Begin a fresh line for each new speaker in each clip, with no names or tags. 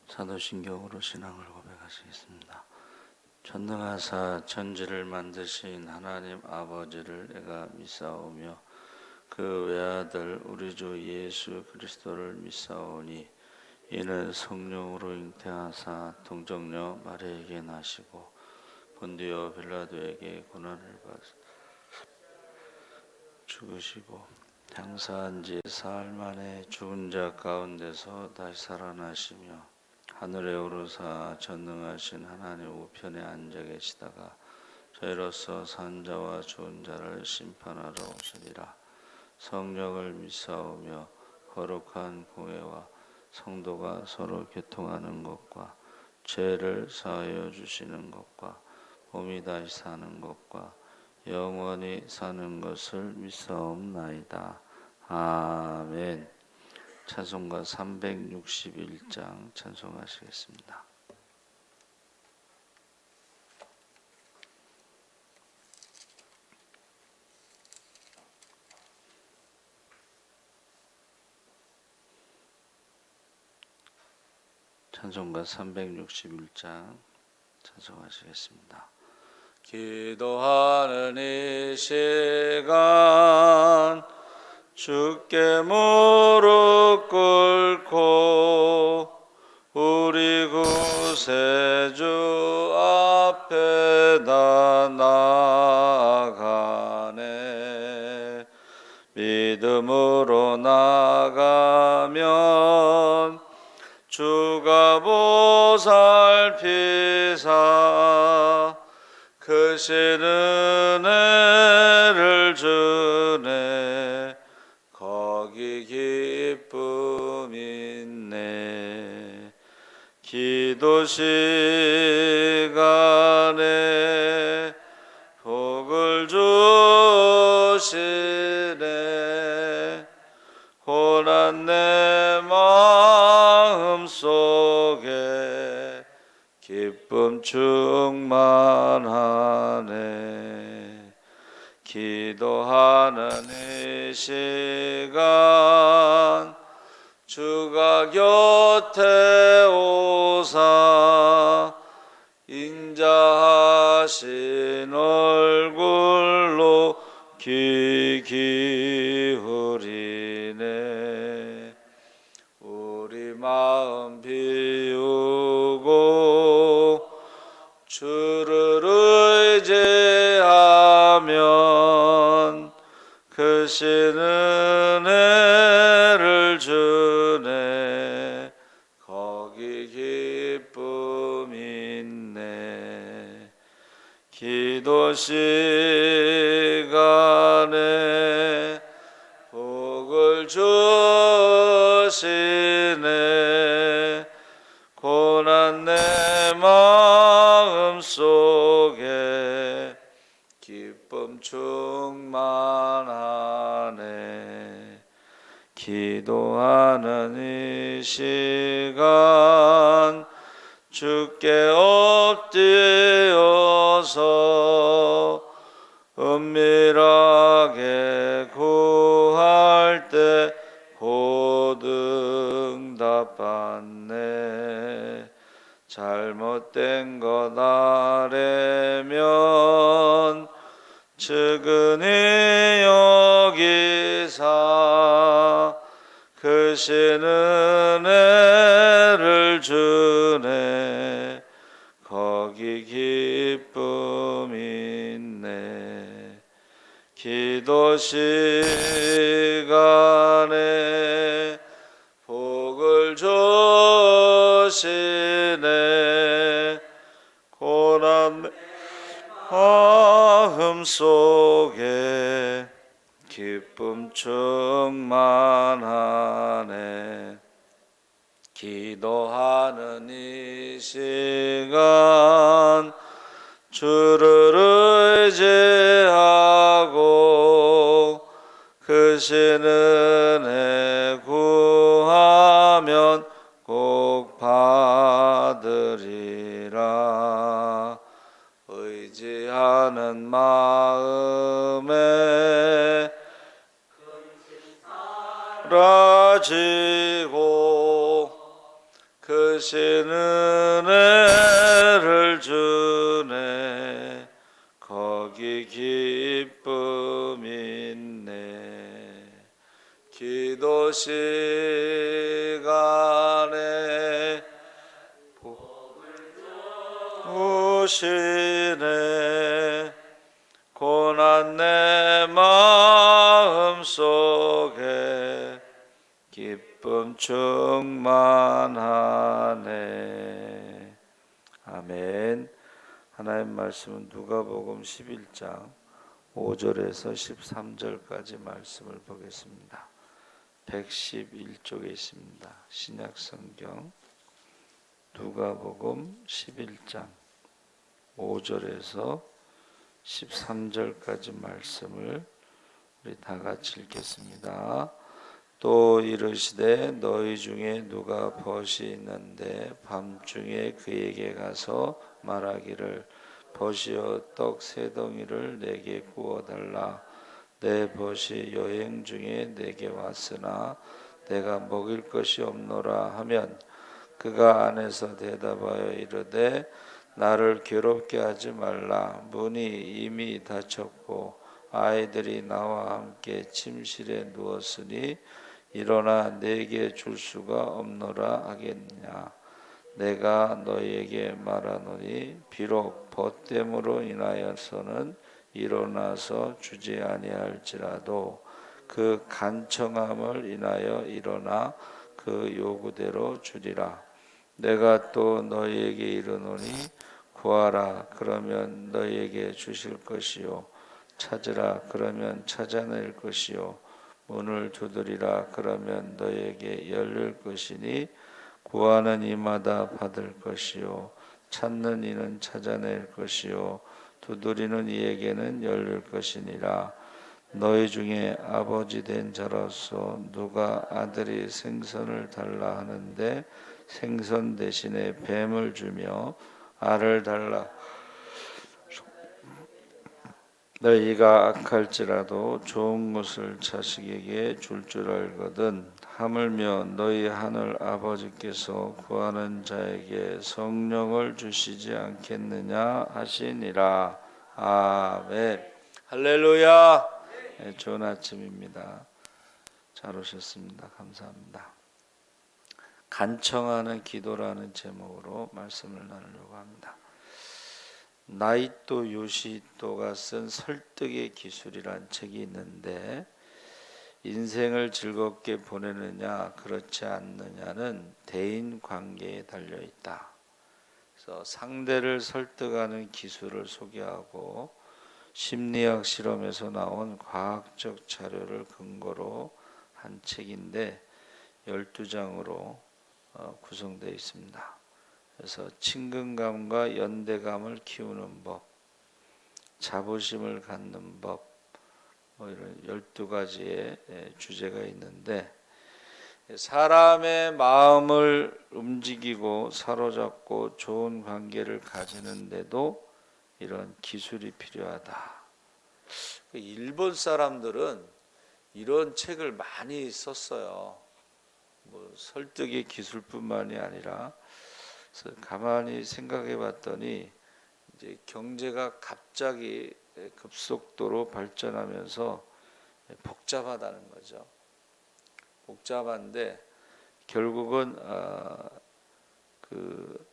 사도신경으로 신앙을 고백하시겠습니다. 전능하사 천지를 만드신 하나님 아버지를 내가 믿사오며 그 외아들 우리 주 예수 그리스도를 믿사오니 이는 성령으로 잉태하사 동정녀 마리아에게 나시고 본디오 빌라도에게 고난을 받아 죽으시고 장사한 지 사흘 만에 죽은 자 가운데서 다시 살아나시며 하늘에 오르사 전능하신 하나님 우편에 앉아 계시다가 저희로서 산 자와 죽은 자를 심판하러 오시리라. 성령을 믿사오며 거룩한 공회와 성도가 서로 교통하는 것과 죄를 사하여 주시는 것과 몸이 다시 사는 것과 영원히 사는 것을 믿사옵나이다. 아멘. 찬송가 361장 찬송하시겠습니다. 찬송가 361장 찬송하시겠습니다. 기도하는 이 시간 주께 무릎 꿇고 우리 구세주 앞에다 나아가네. 믿음으로 나가면 주가 보살피사 크신 은혜를 주네. 거기 기쁨 있네. 기도 시간에 복을 주시네. 고난 내 마음 속에 기쁨 충만하네. 기도하는 이 시간 주가 곁에 오사 인자하신 얼굴로 귀 기울이네. 우리 마음 비우고 주를 의지하면 크신 은혜를 주네. 거기 기쁨 있네. 기도 시간에 복을 주시네. 고난 내 마음 속에 기쁨 충만하네. 기도하는 이 시간 주께 엎드려서 은밀하게 구할 때 곧 응답받네. 잘못된 것 아래면 측은히 여기사 크신 은혜를 주네. 거기 기쁨 있네. 기도 시간에 복을 주시네. 고난 내 마음 속에 기쁨 충만하네. 기도하는 이 시간 주를 의지하고 크신 은혜 구하면 꼭 받으리라. 의지하는 마음에 사라지고 그 크신 은혜를 주네 거기 기쁨 있네 기도 시간에 오시네 고난 내 마음 속에 기쁨 충만하네. 아멘. 하나님 말씀은 누가복음 11장 5절에서 13절까지 말씀을 보겠습니다. 111쪽에 있습니다. 신약성경 누가복음 11장 5절에서 13절까지 말씀을 우리 다 같이 읽겠습니다. 또 이르시되 너희 중에 누가 벗이 있는데 밤중에 그에게 가서 말하기를 벗이여 떡 세 덩이를 내게 구워달라 내 벗이 여행 중에 내게 왔으나 내가 먹일 것이 없노라 하면 그가 안에서 대답하여 이르되 나를 괴롭게 하지 말라 문이 이미 닫혔고 아이들이 나와 함께 침실에 누웠으니 일어나 내게 줄 수가 없노라 하겠느냐 내가 너희에게 말하노니 비록 벗됨으로 인하여서는 일어나서 주지 아니할지라도 그 간청함을 인하여 일어나 그 요구대로 주리라 내가 또 너희에게 이르노니 구하라 그러면 너희에게 주실 것이요 찾으라 그러면 찾아낼 것이요 문을 두드리라 그러면 너희에게 열릴 것이니 구하는 이마다 받을 것이요 찾는 이는 찾아낼 것이요 두드리는 이에게는 열릴 것이니라 너희 중에 아버지 된 자로서 누가 아들이 생선을 달라 하는데 생선 대신에 뱀을 주며 알을 달라 너희가 악할지라도 좋은 것을 자식에게 줄 줄 알거든 하물며 너희 하늘 아버지께서 구하는 자에게 성령을 주시지 않겠느냐 하시니라. 아멘. 할렐루야. 네, 좋은 아침입니다. 잘 오셨습니다. 감사합니다. 간청하는 기도라는 제목으로 말씀을 나누려고 합니다. 나이토 요시토가 쓴 설득의 기술이란 책이 있는데 인생을 즐겁게 보내느냐 그렇지 않느냐는 대인 관계에 달려 있다. 그래서 상대를 설득하는 기술을 소개하고 심리학 실험에서 나온 과학적 자료를 근거로 한 책인데 12장으로 구성되어 있습니다. 그래서 친근감과 연대감을 키우는 법, 자부심을 갖는 법, 이런 12가지의 주제가 있는데 사람의 마음을 움직이고 사로잡고 좋은 관계를 가지는데도 이런 기술이 필요하다. 일본 사람들은 이런 책을 많이 썼어요. 설득의 기술뿐만이 아니라 그래서 가만히 생각해 봤더니 이제 경제가 갑자기 급속도로 발전하면서 복잡하다는 거죠. 복잡한데 결국은 그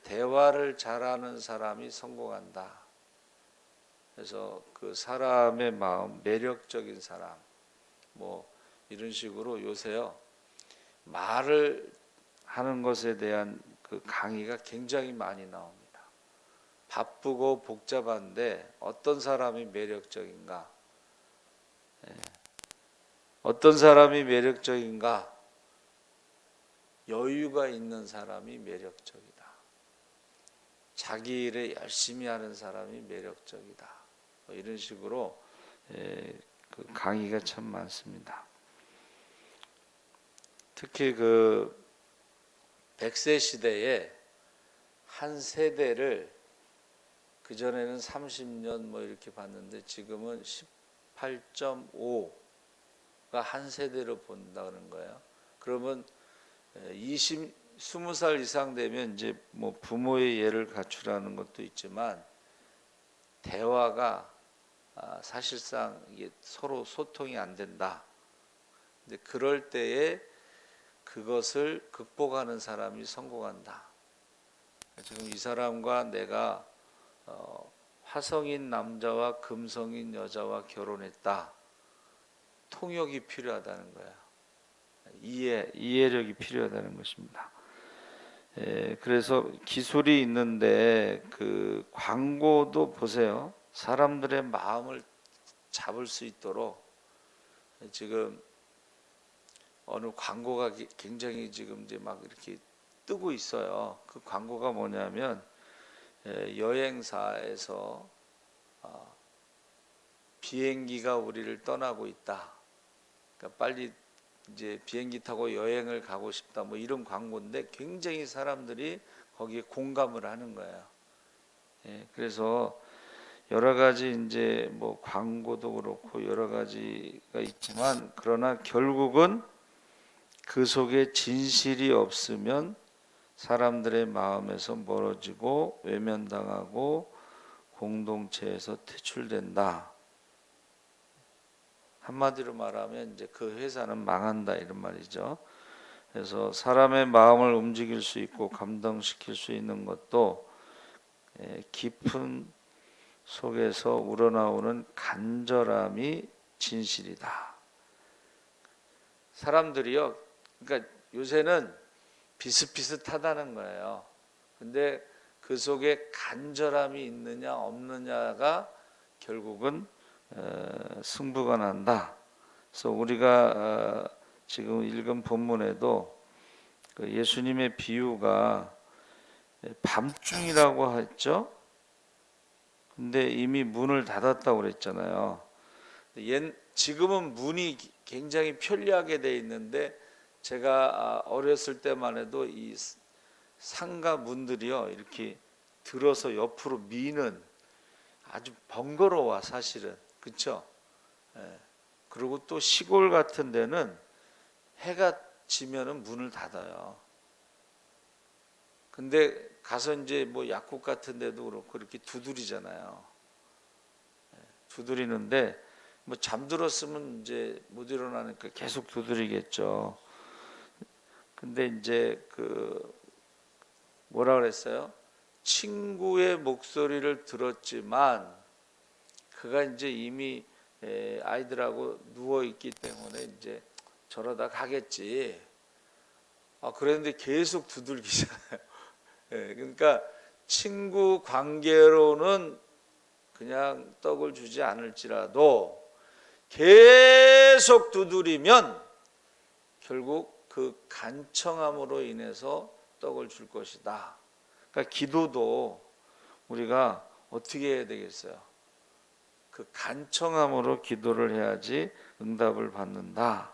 대화를 잘하는 사람이 성공한다. 그래서 그 사람의 마음, 매력적인 사람, 이런 식으로 요새요 말을 하는 것에 대한 그 강의가 굉장히 많이 나옵니다. 바쁘고 복잡한데 어떤 사람이 매력적인가? 어떤 사람이 매력적인가? 여유가 있는 사람이 매력적이다. 자기 일에 열심히 하는 사람이 매력적이다. 이런 식으로 그 강의가 참 많습니다. 특히 그 100세 시대에 한 세대를 그전에는 30년 이렇게 봤는데 지금은 18.5가 한 세대로 본다는 거예요. 그러면 20살 이상 되면 이제 뭐 부모의 예를 갖추라는 것도 있지만 대화가 사실상 이게 서로 소통이 안 된다. 근데 그럴 때에 그것을 극복하는 사람이 성공한다. 지금 이 사람과 내가 화성인 남자와 금성인 여자와 결혼했다. 통역이 필요하다는 거야. 이해력이 필요하다는 것입니다. 그래서 기술이 있는데 그 광고도 보세요. 사람들의 마음을 잡을 수 있도록 지금 어느 광고가 굉장히 지금 이제 막 이렇게 뜨고 있어요. 그 광고가 뭐냐면 여행사에서 비행기가 우리를 떠나고 있다. 그러니까 빨리 이제 비행기 타고 여행을 가고 싶다. 뭐 이런 광고인데 굉장히 사람들이 거기에 공감을 하는 거예요. 그래서 여러 가지 이제 뭐 광고도 그렇고 여러 가지가 있지만 그러나 결국은 그 속에 진실이 없으면 사람들의 마음에서 멀어지고 외면당하고 공동체에서 퇴출된다. 한마디로 말하면 이제 그 회사는 망한다 이런 말이죠. 그래서 사람의 마음을 움직일 수 있고 감동시킬 수 있는 것도 깊은 속에서 우러나오는 간절함이 진실이다. 사람들이요, 그러니까 요새는 비슷비슷하다는 거예요. 근데 그 속에 간절함이 있느냐 없느냐가 결국은 승부가 난다. 그래서 우리가 지금 읽은 본문에도 그 예수님의 비유가 밤중이라고 했죠. 근데 이미 문을 닫았다고 그랬잖아요. 지금은 문이 굉장히 편리하게 돼 있는데 제가 어렸을 때만 해도 이 상가 문들이요 이렇게 들어서 옆으로 미는 아주 번거로워 사실은. 그렇죠? 그리고 또 시골 같은 데는 해가 지면은 문을 닫아요. 근데 가서 이제 뭐 약국 같은 데도 그렇고 이렇게 두드리잖아요. 두드리는데 뭐 잠들었으면 이제 못 일어나니까 계속 두드리겠죠. 근데 이제 그 뭐라 그랬어요? 친구의 목소리를 들었지만 그가 이제 이미 아이들하고 누워 있기 때문에 이제 저러다 가겠지. 그랬는데 계속 두들기잖아요. 그러니까 친구 관계로는 그냥 떡을 주지 않을지라도 계속 두드리면 결국 그 간청함으로 인해서 떡을 줄 것이다. 그러니까 기도도 우리가 어떻게 해야 되겠어요? 그 간청함으로 기도를 해야지 응답을 받는다.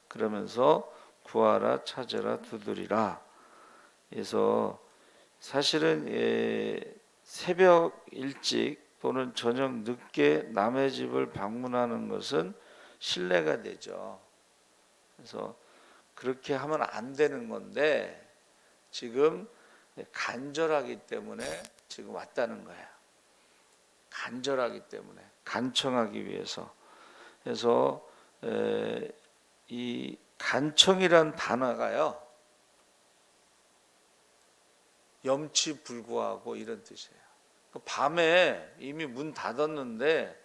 그러면서 구하라, 찾으라, 두드리라. 그래서 사실은 새벽 일찍 또는 저녁 늦게 남의 집을 방문하는 것은 신뢰가 되죠. 그래서 그렇게 하면 안 되는 건데 지금 간절하기 때문에 지금 왔다는 거예요. 간절하기 때문에 간청하기 위해서. 그래서 이 간청이란 단어가요 염치불구하고 이런 뜻이에요. 밤에 이미 문 닫았는데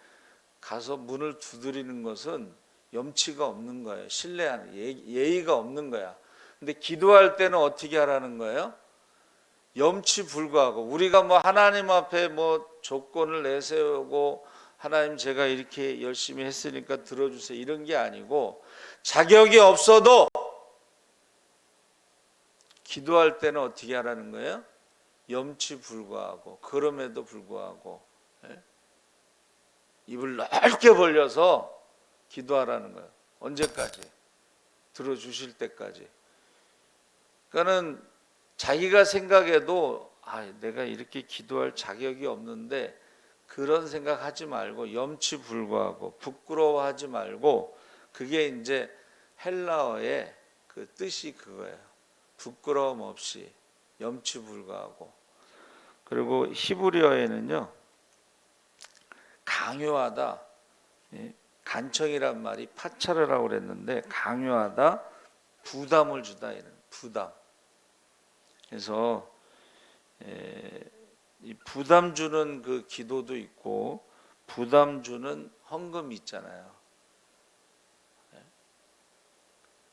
가서 문을 두드리는 것은 염치가 없는 거예요. 신뢰하는 예의가 없는 거야. 근데 기도할 때는 어떻게 하라는 거예요? 염치불구하고 우리가 뭐 하나님 앞에 뭐 조건을 내세우고 하나님 제가 이렇게 열심히 했으니까 들어주세요 이런 게 아니고 자격이 없어도 기도할 때는 어떻게 하라는 거예요? 염치불구하고 그럼에도 불구하고 입을 넓게 벌려서 기도하라는 거예요. 언제까지? 들어주실 때까지. 그러니까는 자기가 생각해도 내가 이렇게 기도할 자격이 없는데 그런 생각하지 말고 염치불구하고 부끄러워하지 말고 그게 이제 헬라어의 그 뜻이 그거예요. 부끄러움 없이 염치 불구하고. 그리고 히브리어에는요 강요하다, 간청이란 말이 파차르라고 그랬는데 강요하다, 부담을 주다 이런 부담. 그래서 이 부담 주는 그 기도도 있고 부담 주는 헌금이 있잖아요.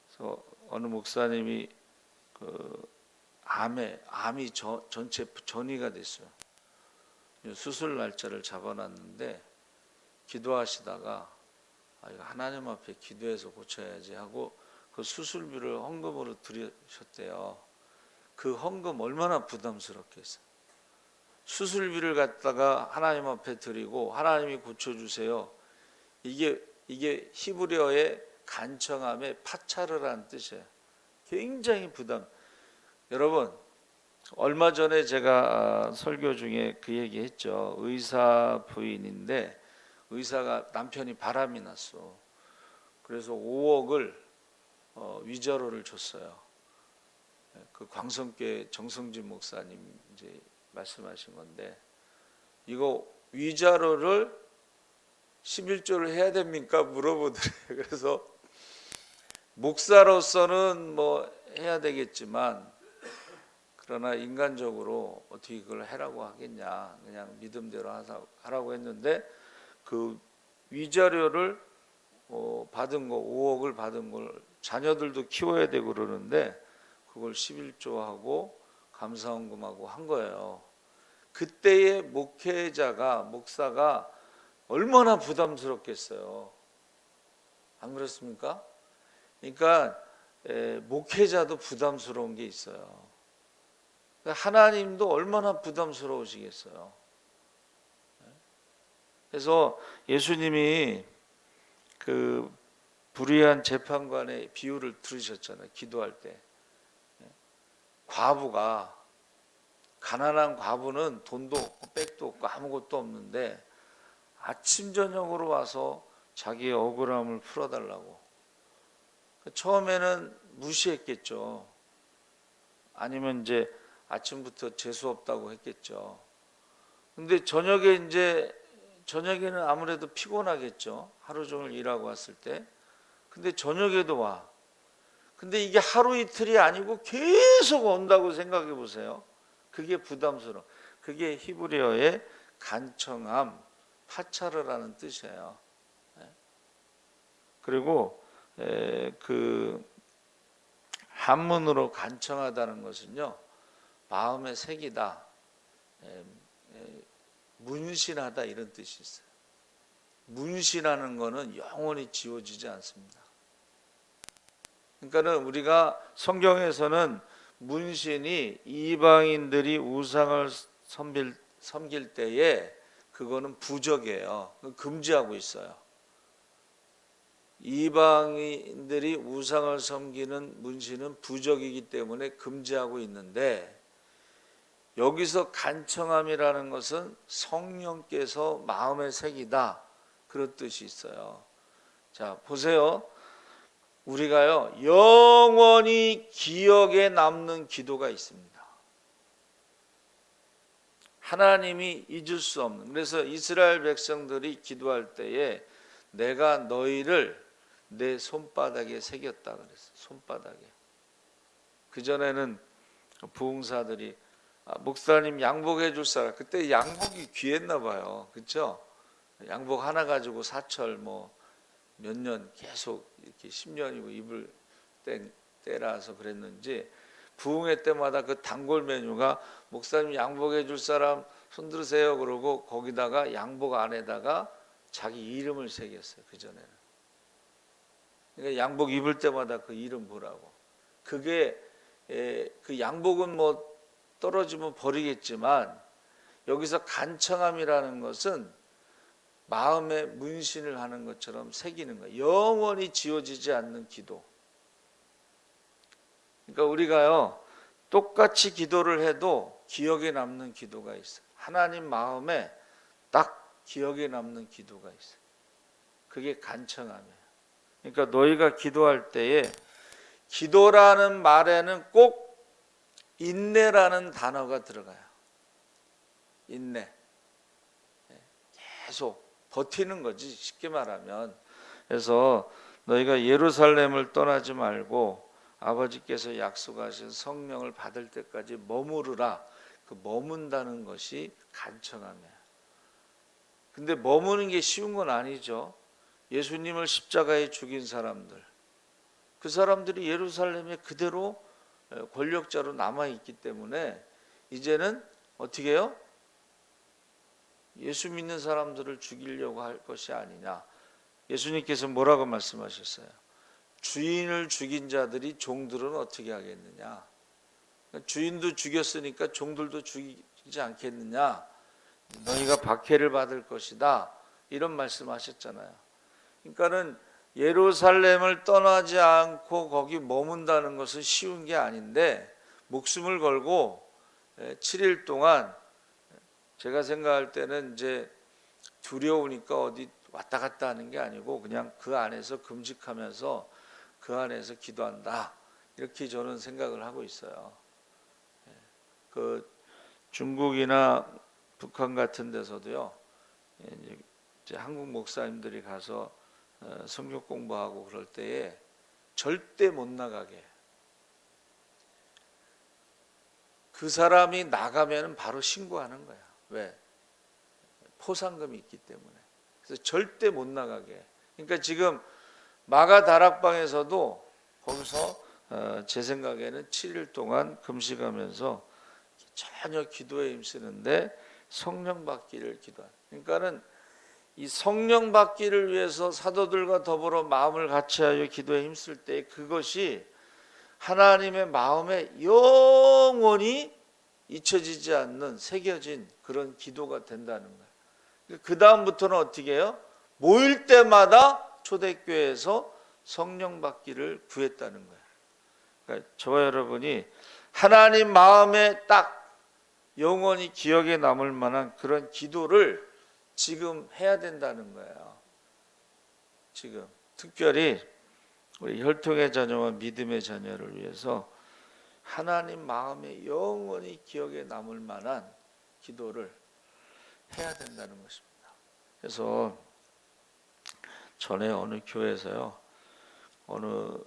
그래서 어느 목사님이 그 암이 전체 전이가 됐어요. 수술 날짜를 잡아놨는데 기도하시다가 이거 하나님 앞에 기도해서 고쳐야지 하고 그 수술비를 헌금으로 드리셨대요. 그 헌금 얼마나 부담스럽겠어요. 수술비를 갖다가 하나님 앞에 드리고 하나님이 고쳐주세요. 이게 히브리어의 간청함의 파차르라는 뜻이에요. 굉장히 부담. 여러분 얼마 전에 제가 설교 중에 그 얘기 했죠. 의사 부인인데 의사가 남편이 바람이 났어. 그래서 5억을 위자료를 줬어요. 그 광성교회 정성진 목사님 이제 말씀하신 건데 이거 위자료를 11조를 해야 됩니까? 물어보더래요. 그래서 목사로서는 뭐 해야 되겠지만 그러나 인간적으로 어떻게 그걸 하라고 하겠냐, 그냥 믿음대로 하라고 했는데 그 위자료를 받은 거 5억을 받은 걸 자녀들도 키워야 되고 그러는데 그걸 11조하고 감사헌금하고 한 거예요. 그때의 목사가 얼마나 부담스럽겠어요. 안 그렇습니까? 그러니까 목회자도 부담스러운 게 있어요. 하나님도 얼마나 부담스러우시겠어요. 그래서 예수님이 그 불의한 재판관의 비유를 들으셨잖아요. 기도할 때 과부가, 가난한 과부는 돈도 없고 백도 없고 아무것도 없는데 아침 저녁으로 와서 자기의 억울함을 풀어달라고. 처음에는 무시했겠죠. 아니면 이제 아침부터 재수 없다고 했겠죠. 근데 저녁에는 아무래도 피곤하겠죠. 하루 종일 일하고 왔을 때. 근데 저녁에도 와. 근데 이게 하루 이틀이 아니고 계속 온다고 생각해 보세요. 그게 부담스러워. 그게 히브리어의 간청함, 파차르라는 뜻이에요. 그리고 그 한문으로 간청하다는 것은요, 마음의 색이다, 문신하다 이런 뜻이 있어요. 문신하는 거는 영원히 지워지지 않습니다. 그러니까는 우리가 성경에서는 문신이 이방인들이 우상을 섬길 때에 그거는 부적이에요. 금지하고 있어요. 이방인들이 우상을 섬기는 문신은 부적이기 때문에 금지하고 있는데 여기서 간청함이라는 것은 성령께서 마음의 색이다 그런 뜻이 있어요. 자 보세요. 우리가요 영원히 기억에 남는 기도가 있습니다. 하나님이 잊을 수 없는. 그래서 이스라엘 백성들이 기도할 때에 내가 너희를 내 손바닥에 새겼다 그랬어요. 손바닥에. 그전에는 부흥사들이 목사님 양복해 줄 사람. 그때 양복이 귀했나 봐요. 그렇죠? 양복 하나 가지고 사철 몇 년 계속 이렇게 10년이고 입을 때라서 그랬는지 부흥회 때마다 그 단골 메뉴가 목사님 양복해 줄 사람 손 들으세요 그러고 거기다가 양복 안에다가 자기 이름을 새겼어요. 그전에는. 그러니까 양복 입을 때마다 그 이름 보라고. 그게 그 양복은 떨어지면 버리겠지만 여기서 간청함이라는 것은 마음에 문신을 하는 것처럼 새기는 거예요. 영원히 지워지지 않는 기도. 그러니까 우리가요 똑같이 기도를 해도 기억에 남는 기도가 있어요. 하나님 마음에 딱 기억에 남는 기도가 있어요. 그게 간청함이에요. 그러니까 너희가 기도할 때에 기도라는 말에는 꼭 인내라는 단어가 들어가요. 인내. 계속 버티는 거지, 쉽게 말하면. 그래서 너희가 예루살렘을 떠나지 말고 아버지께서 약속하신 성령을 받을 때까지 머무르라. 그 머문다는 것이 간청함이에요. 근데 머무는 게 쉬운 건 아니죠. 예수님을 십자가에 죽인 사람들, 그 사람들이 예루살렘에 그대로 권력자로 남아있기 때문에 이제는 어떻게 해요? 예수 믿는 사람들을 죽이려고 할 것이 아니냐. 예수님께서 뭐라고 말씀하셨어요? 주인을 죽인 자들이 종들은 어떻게 하겠느냐. 주인도 죽였으니까 종들도 죽이지 않겠느냐. 너희가 박해를 받을 것이다. 이런 말씀하셨잖아요. 그러니까는 예루살렘을 떠나지 않고 거기 머문다는 것은 쉬운 게 아닌데, 목숨을 걸고 7일 동안, 제가 생각할 때는 이제 두려우니까 어디 왔다 갔다 하는 게 아니고 그냥 그 안에서 금식하면서 그 안에서 기도한다, 이렇게 저는 생각을 하고 있어요. 그 중국이나 북한 같은 데서도요, 이제 한국 목사님들이 가서 성경 공부하고 그럴 때에 절대 못 나가게, 그 사람이 나가면 바로 신고하는 거야. 왜? 포상금이 있기 때문에. 그래서 절대 못 나가게. 그러니까 지금 마가 다락방에서도 거기서 제 생각에는 7일 동안 금식하면서 전혀 기도에 힘쓰는데 성령 받기를 기도하는. 그러니까는 이 성령 받기를 위해서 사도들과 더불어 마음을 같이하여 기도에 힘쓸 때 그것이 하나님의 마음에 영원히 잊혀지지 않는 새겨진 그런 기도가 된다는 거예요. 그 다음부터는 어떻게 해요? 모일 때마다 초대교회에서 성령 받기를 구했다는 거예요. 그러니까 저와 여러분이 하나님 마음에 딱 영원히 기억에 남을 만한 그런 기도를 지금 해야 된다는 거예요. 지금 특별히 우리 혈통의 자녀와 믿음의 자녀를 위해서 하나님 마음에 영원히 기억에 남을 만한 기도를 해야 된다는 것입니다. 그래서 전에 어느 교회에서요, 어느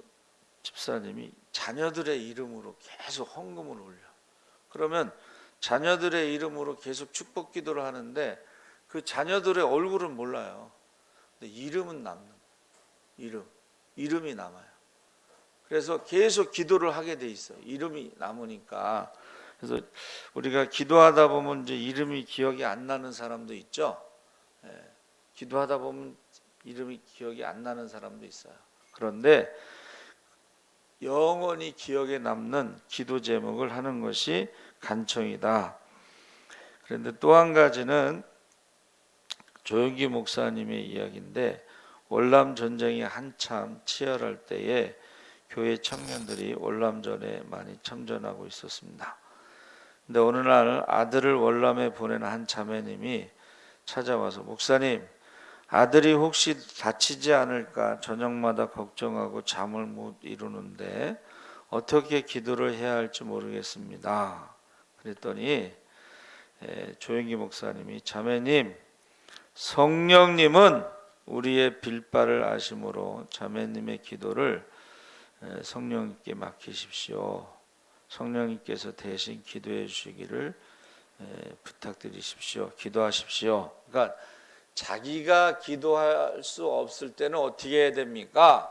집사님이 자녀들의 이름으로 계속 헌금을 올려. 그러면 자녀들의 이름으로 계속 축복 기도를 하는데 그 자녀들의 얼굴은 몰라요. 근데 이름은 남는 거예요. 이름이 남아요. 그래서 계속 기도를 하게 돼 있어요. 이름이 남으니까. 그래서 우리가 기도하다 보면 이제 이름이 기억이 안 나는 사람도 있죠. 기도하다 보면 이름이 기억이 안 나는 사람도 있어요. 그런데 영원히 기억에 남는 기도 제목을 하는 것이 간청이다. 그런데 또 한 가지는 조영기 목사님의 이야기인데, 월남 전쟁이 한참 치열할 때에 교회 청년들이 월남전에 많이 참전하고 있었습니다. 근데 어느 날 아들을 월남에 보낸 한 자매님이 찾아와서, 목사님, 아들이 혹시 다치지 않을까 저녁마다 걱정하고 잠을 못 이루는데 어떻게 기도를 해야 할지 모르겠습니다. 그랬더니 조영기 목사님이, 자매님, 성령님은 우리의 빌바를 아심으로 자매님의 기도를 성령님께 맡기십시오. 성령님께서 대신 기도해 주시기를 부탁드리십시오. 기도하십시오. 그러니까 자기가 기도할 수 없을 때는 어떻게 해야 됩니까?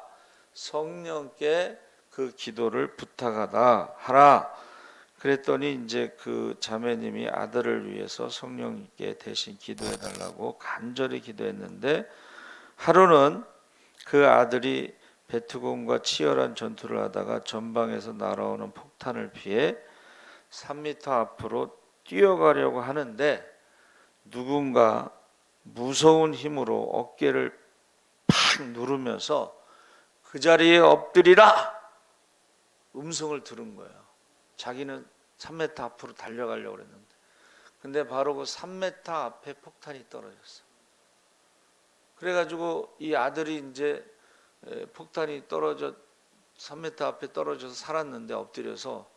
성령께 그 기도를 부탁하다 하라. 그랬더니 이제 그 자매님이 아들을 위해서 성령님께 대신 기도해 달라고 간절히 기도했는데, 하루는 그 아들이 베트공과 치열한 전투를 하다가 전방에서 날아오는 폭탄을 피해 3m 앞으로 뛰어가려고 하는데 누군가 무서운 힘으로 어깨를 팍 누르면서 그 자리에 엎드리라 음성을 들은 거예요. 자기는 3m 앞으로 달려가려고 했는데, 근데 바로 그 3m 앞에 폭탄이 떨어졌어. 그래가지고 이 아들이 이제 폭탄이 떨어져 3m 앞에 떨어져서 살았는데 엎드려서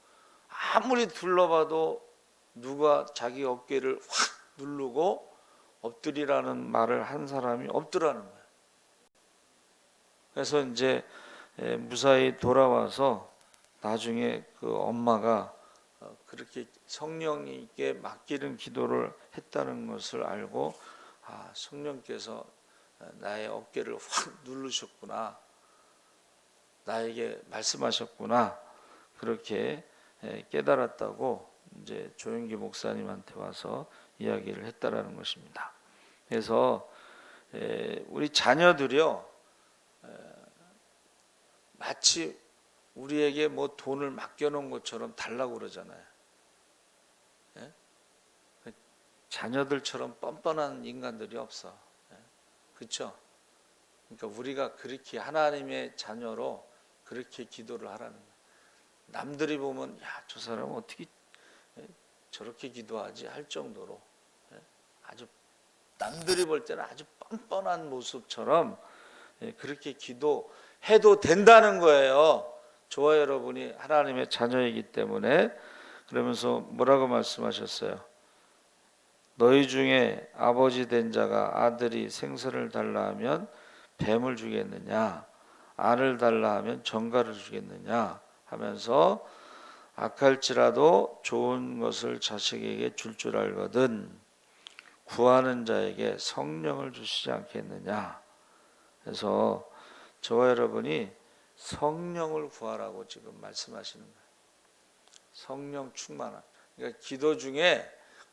아무리 둘러봐도 누가 자기 어깨를 확 누르고 엎드리라는 말을 한 사람이 없더라는 거예요. 그래서 이제 무사히 돌아와서 나중에 그 엄마가 그렇게 성령님께 맡기는 기도를 했다는 것을 알고, 아, 성령께서 나의 어깨를 확 누르셨구나, 나에게 말씀하셨구나, 그렇게 깨달았다고 이제 조영기 목사님한테 와서 이야기를 했다라는 것입니다. 그래서 우리 자녀들이요, 마치 우리에게 뭐 돈을 맡겨놓은 것처럼 달라고 그러잖아요. 예? 자녀들처럼 뻔뻔한 인간들이 없어. 그렇죠? 그러니까 우리가 그렇게 하나님의 자녀로 그렇게 기도를 하라는 거예요. 남들이 보면, 야, 저 사람은 어떻게 저렇게 기도하지 할 정도로 아주, 남들이 볼 때는 아주 뻔뻔한 모습처럼 그렇게 기도해도 된다는 거예요. 저와 여러분이 하나님의 자녀이기 때문에. 그러면서 뭐라고 말씀하셨어요? 너희 중에 아버지 된 자가 아들이 생선을 달라 하면 뱀을 주겠느냐, 알을 달라 하면 정갈을 주겠느냐 하면서, 악할지라도 좋은 것을 자식에게 줄 알거든 구하는 자에게 성령을 주시지 않겠느냐. 그래서 저와 여러분이 성령을 구하라고 지금 말씀하시는 거예요. 성령 충만함. 그러니까 기도 중에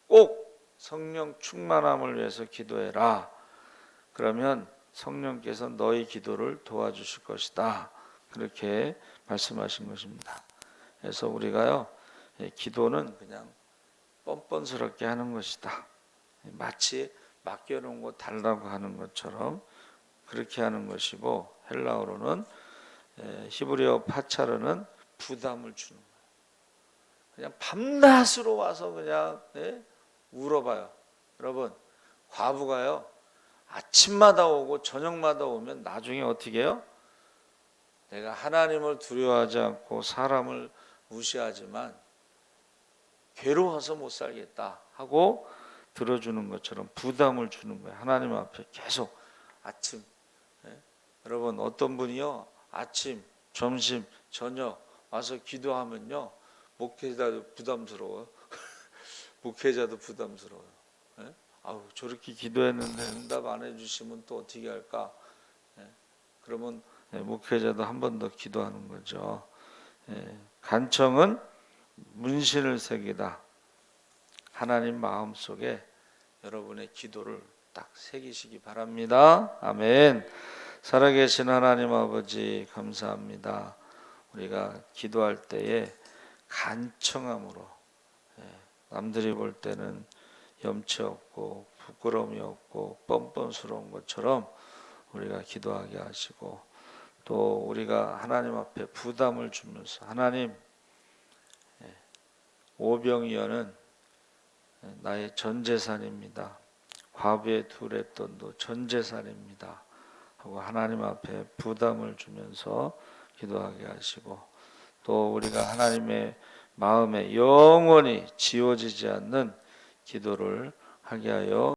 꼭 성령 충만함을 위해서 기도해라. 그러면 성령께서 너희 기도를 도와주실 것이다. 그렇게 말씀하신 것입니다. 그래서 우리가요, 기도는 그냥 뻔뻔스럽게 하는 것이다. 마치 맡겨놓은 거 달라고 하는 것처럼 그렇게 하는 것이고, 헬라어로는 히브리어 파차르는 부담을 주는 거예요. 그냥 밤낮으로 와서 그냥 울어봐요. 여러분, 과부가요, 아침마다 오고 저녁마다 오면 나중에 어떻게 해요? 내가 하나님을 두려워하지 않고 사람을 무시하지만 괴로워서 못 살겠다 하고 들어주는 것처럼 부담을 주는 거예요. 하나님 앞에 계속 아침. 여러분, 어떤 분이요, 아침, 점심, 저녁 와서 기도하면요, 목회자도 부담스러워요. 목회자도 부담스러워요. 아우, 저렇게 기도했는데 응답 안 해주시면 또 어떻게 할까? 그러면 목회자도 한 번 더 기도하는 거죠. 간청은 문신을 새기다. 하나님 마음속에 여러분의 기도를 딱 새기시기 바랍니다. 아멘. 살아계신 하나님 아버지, 감사합니다. 우리가 기도할 때에 간청함으로, 남들이 볼 때는 염치 없고 부끄러움이 없고 뻔뻔스러운 것처럼 우리가 기도하게 하시고, 또 우리가 하나님 앞에 부담을 주면서, 하나님, 오병이어는 나의 전 재산입니다. 과부의 두 랩돈도 전 재산입니다 하고 하나님 앞에 부담을 주면서 기도하게 하시고, 또 우리가 하나님의 마음에 영원히 지워지지 않는 기도를 하게 하여